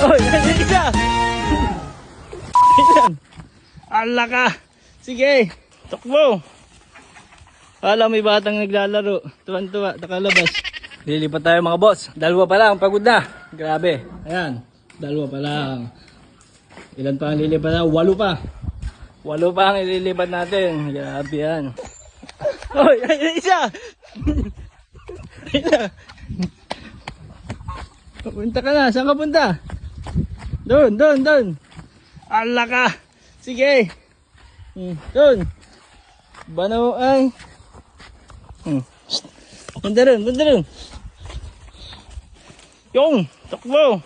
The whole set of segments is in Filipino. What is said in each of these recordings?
Oy, ayun isa. Ilan? Ala ka. Sige. Takbo. Wala, may batang naglalaro. Tuwan-tuwa. Nakalabas. Lilipat tayo mga boss. Dalawa pa lang. Pagod na. Grabe. Ayan. Dalawa pa lang. Ilan pa ang lilipat na? 8 pa. 8 pa ang ililipat natin. Grabe yan. Oy, ayun isa. Ayun. Punta ka na. Saan ka punta? Doon. Ala ka. Sige. Doon. Banaw ay. Punta rin. Yung. Takbo.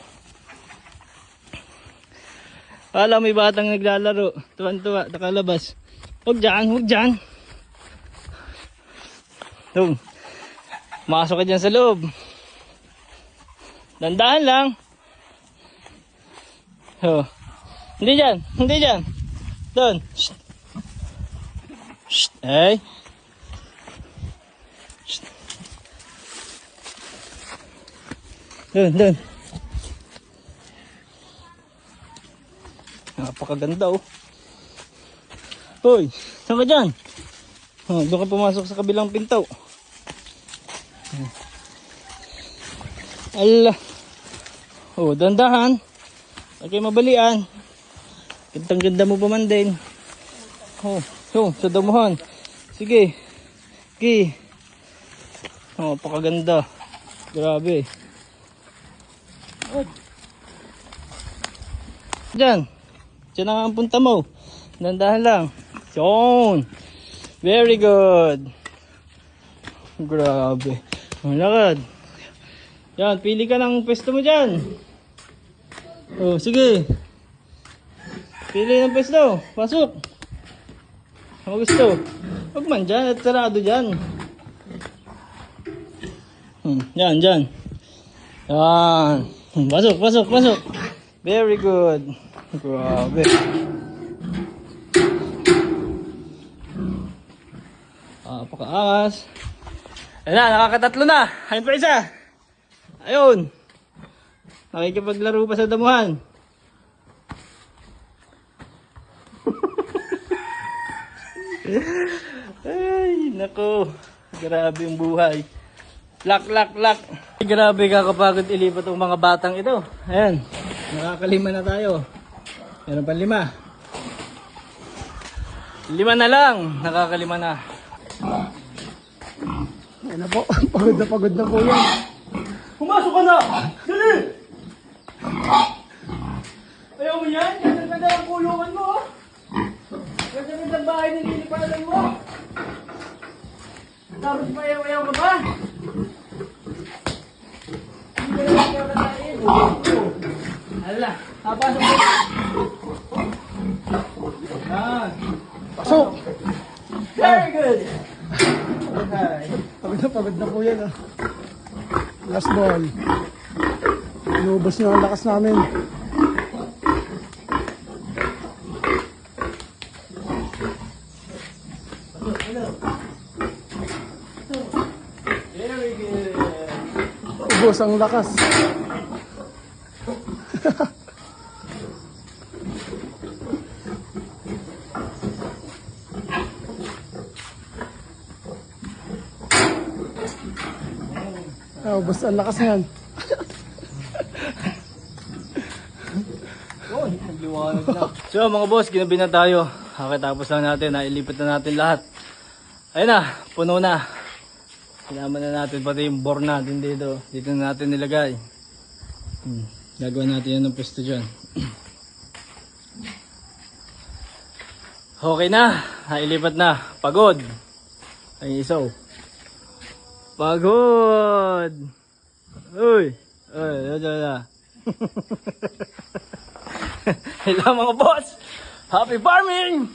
Wala, may batang naglalaro. Tuwan-tuwa. Nakalabas. Huwag dyan. Doon. Masok ka dyan sa loob. Dandahan lang. Oh. Hindi dyan. Doon. Ay. Doon. Napakaganda oh. Hoy, saan ka dyan? Oh, doon ka pumasok sa kabilang pinto. Ala. Oh, dandahan. Huwag kayo mabalian. Gandang-ganda mo pa man din. Oh, sa damuhan. Sige. Oh, napakaganda. Grabe. Oh. Diyan ang punta mo. Dandahan lang. Yun. Very good. Grabe. Malakad. Yan, pili ka ng pwesto mo dyan. Oh, sige. Pili ng pwesto. Pasok. Ano gusto? Huwag man dyan at sarado dyan. Yan. Yan. Pasok. Very good. Grabe. Pakaangas. Ayun na, nakakatatlo na. Ayun pa isa. Ayun. Nakikipaglaro pa sa damuhan. Ay, nako. Grabe yung buhay. Lak. Grabe kakapagod ilipat ang mga batang ito. Ayan. Nakakalima na tayo. Meron pa 5. 5 na lang. Nakakalima na. Ayan na po. Pagod na po yan. Pumasok ka na! Dali! Ayaw mo yan? Ganda-ganda ang kulungan mo, oh! Ganda-ganda ang bahay na nilipalan mo! Tapos payaw-ayaw ka ba? Hindi ka lang kakatayin. Ala, papasok mo! Yan! Pasok! Very good! Okay. Pagod na po yan. Last ball. Inubos niyo ang lakas namin. Very good! Ubos ang lakas. Ubos ang lakas yan. So mga boss, ginabi na tayo. Kakatapos lang natin, nailipat na natin lahat. Ayun na, puno na. Kailangan na natin pati yung bore natin dito. Dito na natin nilagay. Gagawa natin yan ng pwesto dyan. Okay na, nailipat na. Pagod. Ay isaw. Pagod. Uy. Hello mga boss. Happy farming.